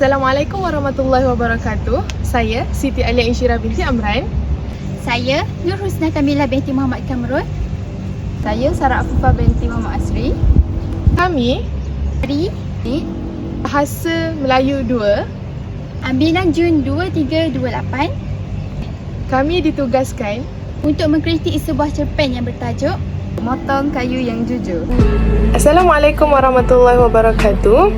Assalamualaikum warahmatullahi wabarakatuh. Saya Siti Alia Insyirah binti Amran. Saya Nur Husna Kamila binti Muhammad Kamrul. Saya Sarah Afifah binti Muhammad Asri. Kami Dari Bahasa Melayu 2. Ambilan Jun 2328 Kami ditugaskan untuk mengkritik sebuah cerpen yang bertajuk Pemotong kayu yang jujur. Assalamualaikum warahmatullahi wabarakatuh.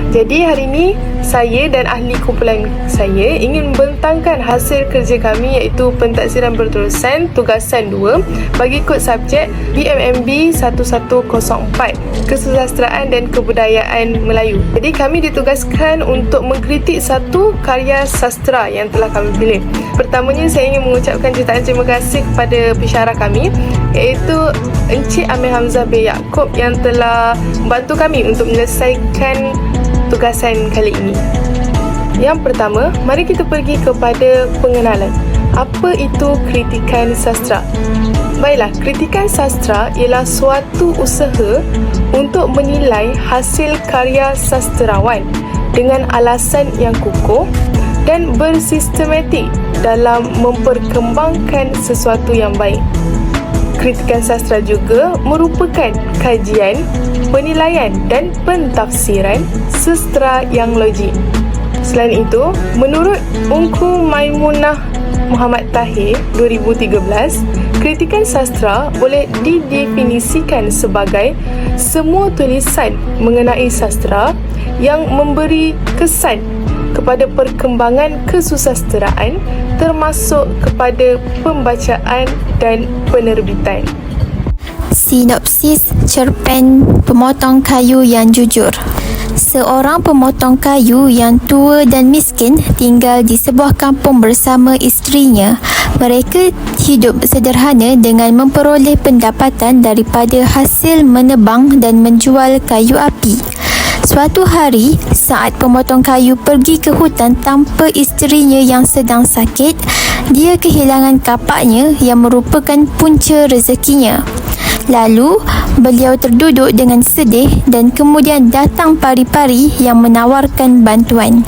Jadi hari ini saya dan ahli kumpulan saya ingin membentangkan hasil kerja kami iaitu pentaksiran berterusan tugasan 2 bagi kod subjek BMMB 1104 Kesusasteraan dan Kebudayaan Melayu. Jadi kami ditugaskan untuk mengkritik satu karya sastra yang telah kami pilih. Pertamanya saya ingin mengucapkan jutaan terima kasih kepada pensyarah kami iaitu Encik Amir Hamzah bin Yaakob yang telah membantu kami untuk menyelesaikan tugasan kali ini. Yang pertama, mari kita pergi kepada pengenalan. Apa itu kritikan sastra? Baiklah, kritikan sastra ialah suatu usaha untuk menilai hasil karya sastrawan dengan alasan yang kukuh dan bersistematik dalam memperkembangkan sesuatu yang baik. Kritikan sastra juga merupakan kajian, penilaian dan pentafsiran sastra yang logik. Selain itu, menurut Ungku Maimunah Muhammad Tahir 2013, kritikan sastra boleh didefinisikan sebagai semua tulisan mengenai sastra yang memberi kesan kepada perkembangan kesusasteraan termasuk kepada pembacaan dan penerbitan. Sinopsis cerpen Pemotong Kayu yang Jujur. Seorang pemotong kayu yang tua dan miskin tinggal di sebuah kampung bersama isterinya. Mereka hidup sederhana dengan memperoleh pendapatan daripada hasil menebang dan menjual kayu api. Suatu hari, saat pemotong kayu pergi ke hutan tanpa isterinya yang sedang sakit, dia kehilangan kapaknya yang merupakan punca rezekinya. Lalu, beliau terduduk dengan sedih dan kemudian datang pari-pari yang menawarkan bantuan.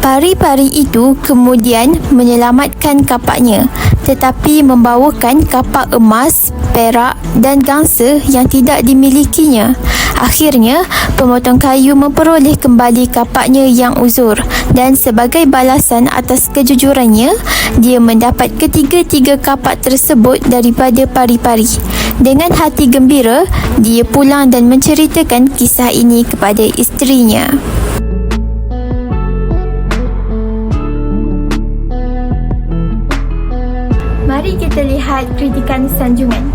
Pari-pari itu kemudian menyelamatkan kapaknya, tetapi membawakan kapak emas, perak dan gangsa yang tidak dimilikinya. Akhirnya, pemotong kayu memperoleh kembali kapaknya yang uzur dan sebagai balasan atas kejujurannya, dia mendapat ketiga-tiga kapak tersebut daripada pari-pari. Dengan hati gembira, dia pulang dan menceritakan kisah ini kepada isterinya. Mari kita lihat kritikan sanjungan.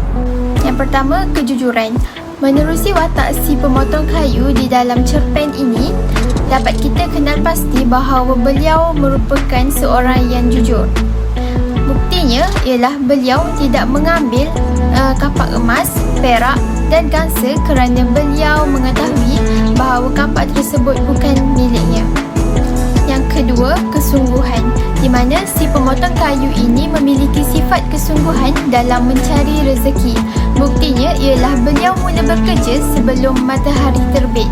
Yang pertama, kejujuran. Menerusi watak si pemotong kayu di dalam cerpen ini, dapat kita kenal pasti bahawa beliau merupakan seorang yang jujur. Buktinya ialah beliau tidak mengambil kapak emas, perak dan gangsa kerana beliau mengetahui bahawa kapak tersebut bukan miliknya. Yang kedua, kesungguhan, di mana si pemotong kayu ini memiliki sifat kesungguhan dalam mencari rezeki. Buktinya ialah beliau mula bekerja sebelum matahari terbit.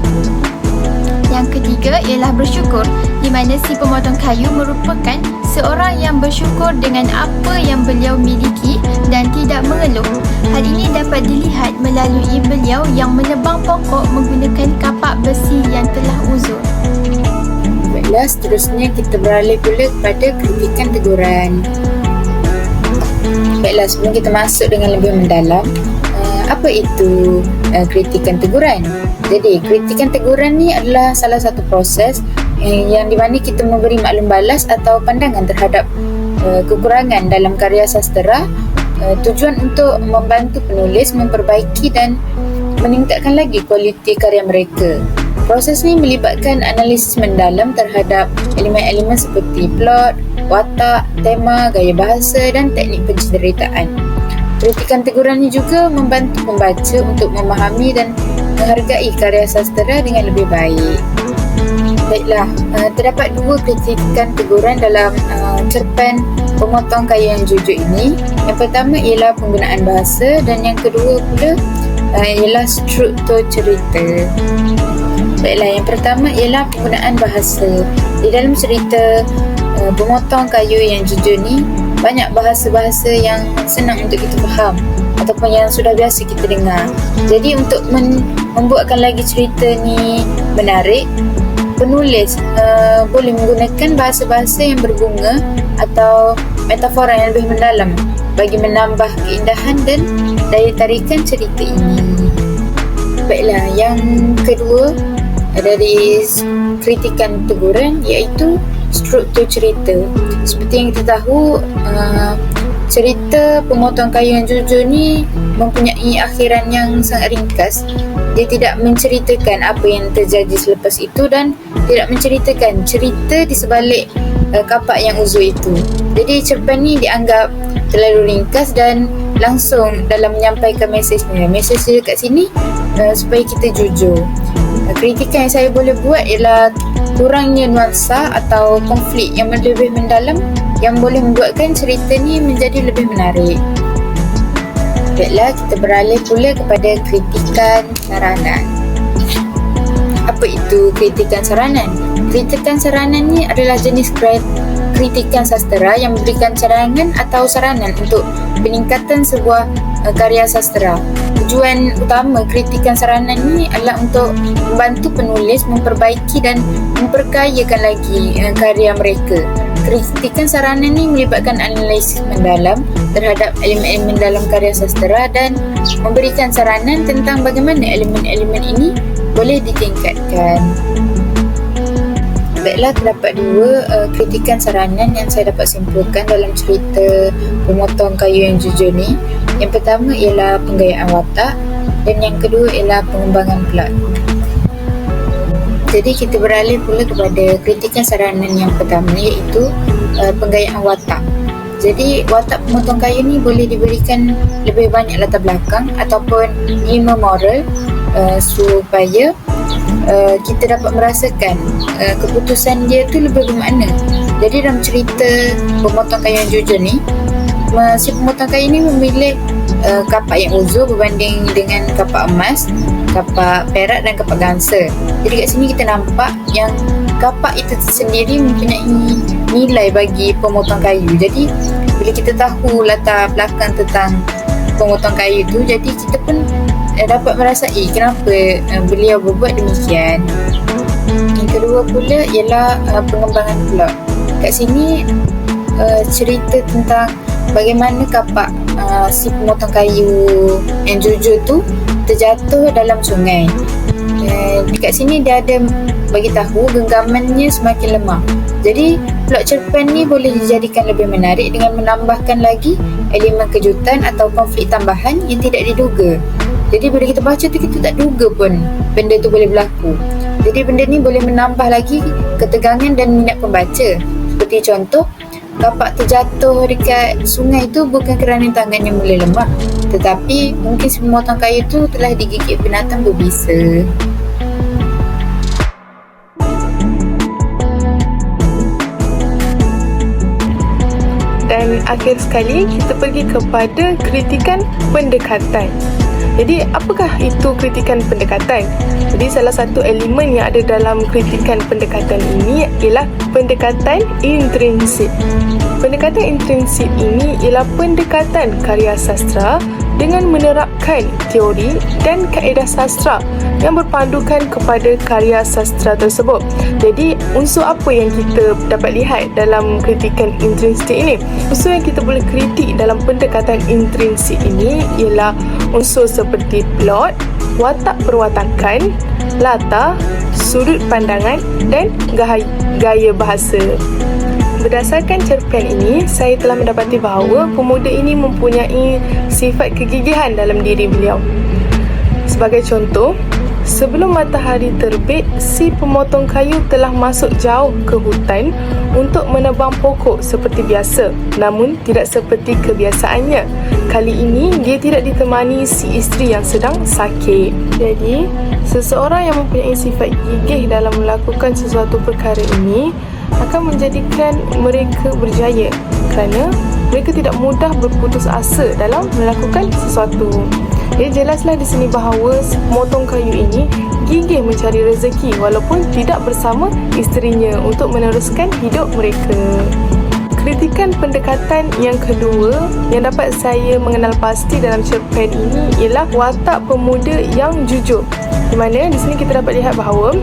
Yang ketiga ialah bersyukur, di mana si pemotong kayu merupakan seorang yang bersyukur dengan apa yang beliau miliki dan tidak mengeluh. Hal ini dapat dilihat melalui beliau yang menebang pokok menggunakan kapak besi yang telah uzur. Baiklah, seterusnya kita beralih pula kepada kritikan teguran. Baiklah, sebelum kita masuk dengan lebih mendalam, apa itu kritikan teguran? Jadi, kritikan teguran ni adalah salah satu proses yang di mana kita memberi maklum balas atau pandangan terhadap kekurangan dalam karya sastera, tujuan untuk membantu penulis memperbaiki dan meningkatkan lagi kualiti karya mereka. Proses ni melibatkan analisis mendalam terhadap elemen-elemen seperti plot, watak, tema, gaya bahasa dan teknik penceritaan. Kritikan teguran ini juga membantu pembaca untuk memahami dan menghargai karya sastera dengan lebih baik. Baiklah, terdapat dua kritikan teguran dalam cerpen Pemotong Kayu yang Jujur ini. Yang pertama ialah penggunaan bahasa dan yang kedua pula ialah struktur cerita. Baiklah, yang pertama ialah penggunaan bahasa. Di dalam cerita Pemotong Kayu Yang Jujur ni, banyak bahasa-bahasa yang senang untuk kita faham ataupun yang sudah biasa kita dengar. Jadi untuk membuatkan lagi cerita ni menarik, penulis boleh menggunakan bahasa-bahasa yang berbunga atau metafora yang lebih mendalam bagi menambah keindahan dan daya tarikan cerita ini. Baiklah, yang kedua dari kritikan teguran iaitu struktur cerita. Seperti yang kita tahu, cerita Pemotong Kayu Yang Jujur ni mempunyai akhiran yang sangat ringkas. Dia tidak menceritakan apa yang terjadi selepas itu dan tidak menceritakan cerita di sebalik kapak yang uzur itu. Jadi cerpen ni dianggap terlalu ringkas dan langsung dalam menyampaikan mesejnya. Mesej dia kat sini supaya kita jujur. Kritikan yang saya boleh buat ialah kurangnya nuansa atau konflik yang lebih mendalam yang boleh membuatkan cerita ni menjadi lebih menarik. Baiklah, kita beralih pula kepada kritikan saranan. Apa itu kritikan saranan? Kritikan saranan ni adalah jenis kritikan sastera yang memberikan cadangan atau saranan untuk peningkatan sebuah karya sastera. Tujuan utama kritikan saranan ni adalah untuk membantu penulis memperbaiki dan memperkayakan lagi karya mereka. Kritikan saranan ni melibatkan analisis mendalam terhadap elemen-elemen dalam karya sastera dan memberikan saranan tentang bagaimana elemen-elemen ini boleh ditingkatkan. Baiklah, terdapat dua kritikan saranan yang saya dapat simpulkan dalam cerita Pemotong Kayu Yang Jujur ni. Yang pertama ialah penggayaan watak dan yang kedua ialah pengembangan plot. Jadi kita beralih pula kepada kritikan saranan yang pertama, iaitu penggayaan watak. Jadi watak Pemotong Kayu ni boleh diberikan lebih banyak latar belakang ataupun nilai moral supaya kita dapat merasakan keputusan dia tu lebih bermakna. Jadi dalam cerita Pemotong Kayu Yang Jujur ni, si pemotong kayu ni memilih kapak yang uzur berbanding dengan kapak emas, kapak perak dan kapak gangsa. Jadi kat sini kita nampak yang kapak itu sendiri mempunyai nilai bagi pemotong kayu. Jadi bila kita tahu latar belakang tentang pemotong kayu tu, jadi kita pun dapat merasai kenapa beliau berbuat demikian. Yang kedua pula ialah pengembangan plot. Kat sini cerita tentang bagaimana kapak si pemotong kayu yang jujur tu terjatuh dalam sungai. Dekat sini dia ada bagi tahu genggamannya semakin lemah. Jadi plot cerpen ni boleh dijadikan lebih menarik dengan menambahkan lagi elemen kejutan atau konflik tambahan yang tidak diduga. Jadi bila kita baca tu, kita tak duga pun benda tu boleh berlaku. Jadi benda ni boleh menambah lagi ketegangan dan minat pembaca. Seperti contoh, kapak terjatuh dekat sungai tu bukan kerana tangannya mula lemah, tetapi mungkin si pemotong kayu tu telah digigit binatang berbisa. Dan akhir sekali, kita pergi kepada kritikan pendekatan. Jadi, apakah itu kritikan pendekatan? Jadi, salah satu elemen yang ada dalam kritikan pendekatan ini ialah pendekatan intrinsik. Pendekatan intrinsik ini ialah pendekatan karya sastra dengan menerapkan teori dan kaedah sastra yang berpandukan kepada karya sastra tersebut. Jadi, unsur apa yang kita dapat lihat dalam kritikan intrinsik ini? Unsur yang kita boleh kritik dalam pendekatan intrinsik ini ialah unsur seperti plot, watak perwatakan, latar, sudut pandangan dan gaya bahasa. Berdasarkan cerpen ini, saya telah mendapati bahawa pemuda ini mempunyai sifat kegigihan dalam diri beliau. Sebagai contoh, sebelum matahari terbit, si pemotong kayu telah masuk jauh ke hutan untuk menebang pokok seperti biasa, namun tidak seperti kebiasaannya. Kali ini, dia tidak ditemani si isteri yang sedang sakit. Jadi, seseorang yang mempunyai sifat gigih dalam melakukan sesuatu perkara ini akan menjadikan mereka berjaya kerana mereka tidak mudah berputus asa dalam melakukan sesuatu. jelaslah di sini bahawa pemotong kayu ini gigih mencari rezeki walaupun tidak bersama isterinya untuk meneruskan hidup mereka. Kritikan pendekatan yang kedua yang dapat saya mengenal pasti dalam cerpen ini ialah watak pemuda yang jujur. Di mana di sini kita dapat lihat bahawa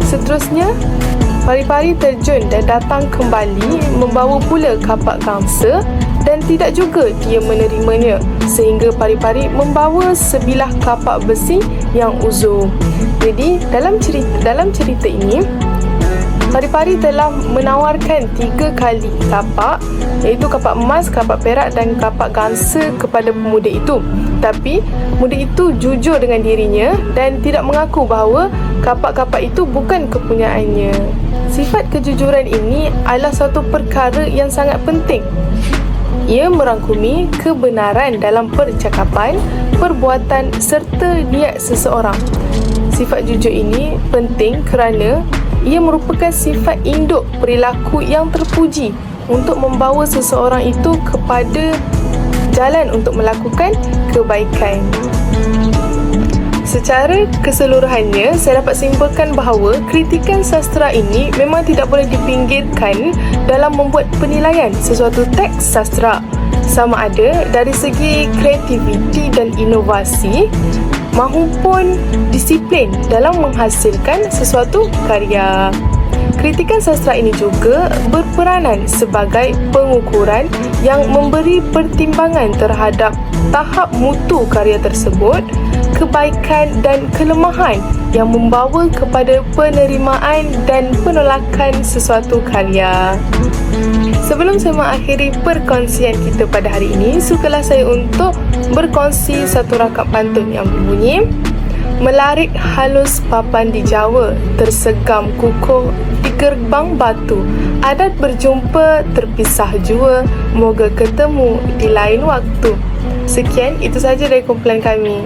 seterusnya Pari-Pari terjun dan datang kembali membawa pula kapak gangsa dan tidak juga dia menerimanya sehingga Pari-Pari membawa sebilah kapak besi yang uzur. Jadi dalam cerita ini Pari-Pari telah menawarkan 3 kali kapak, iaitu kapak emas, kapak perak dan kapak gangsa kepada pemuda itu. Tapi pemuda itu jujur dengan dirinya dan tidak mengaku bahawa kapak-kapak itu bukan kepunyaannya. Sifat kejujuran ini adalah suatu perkara yang sangat penting. Ia merangkumi kebenaran dalam percakapan, perbuatan serta niat seseorang. Sifat jujur ini penting kerana ia merupakan sifat induk perilaku yang terpuji untuk membawa seseorang itu kepada jalan untuk melakukan kebaikan. Secara keseluruhannya, saya dapat simpulkan bahawa kritikan sastera ini memang tidak boleh dipinggirkan dalam membuat penilaian sesuatu teks sastera, sama ada dari segi kreativiti dan inovasi mahupun disiplin dalam menghasilkan sesuatu karya. Kritikan sastera ini juga berperanan sebagai pengukuran yang memberi pertimbangan terhadap tahap mutu karya tersebut, kebaikan dan kelemahan yang membawa kepada penerimaan dan penolakan sesuatu karya. Sebelum saya mengakhiri perkongsian kita pada hari ini, sukalah saya untuk berkongsi satu rakam pantun yang berbunyi: melarik halus papan di Jawa, tersegam kukuh di gerbang batu. Adat berjumpa, terpisah jua, moga ketemu di lain waktu. Sekian, itu sahaja dari kumpulan kami.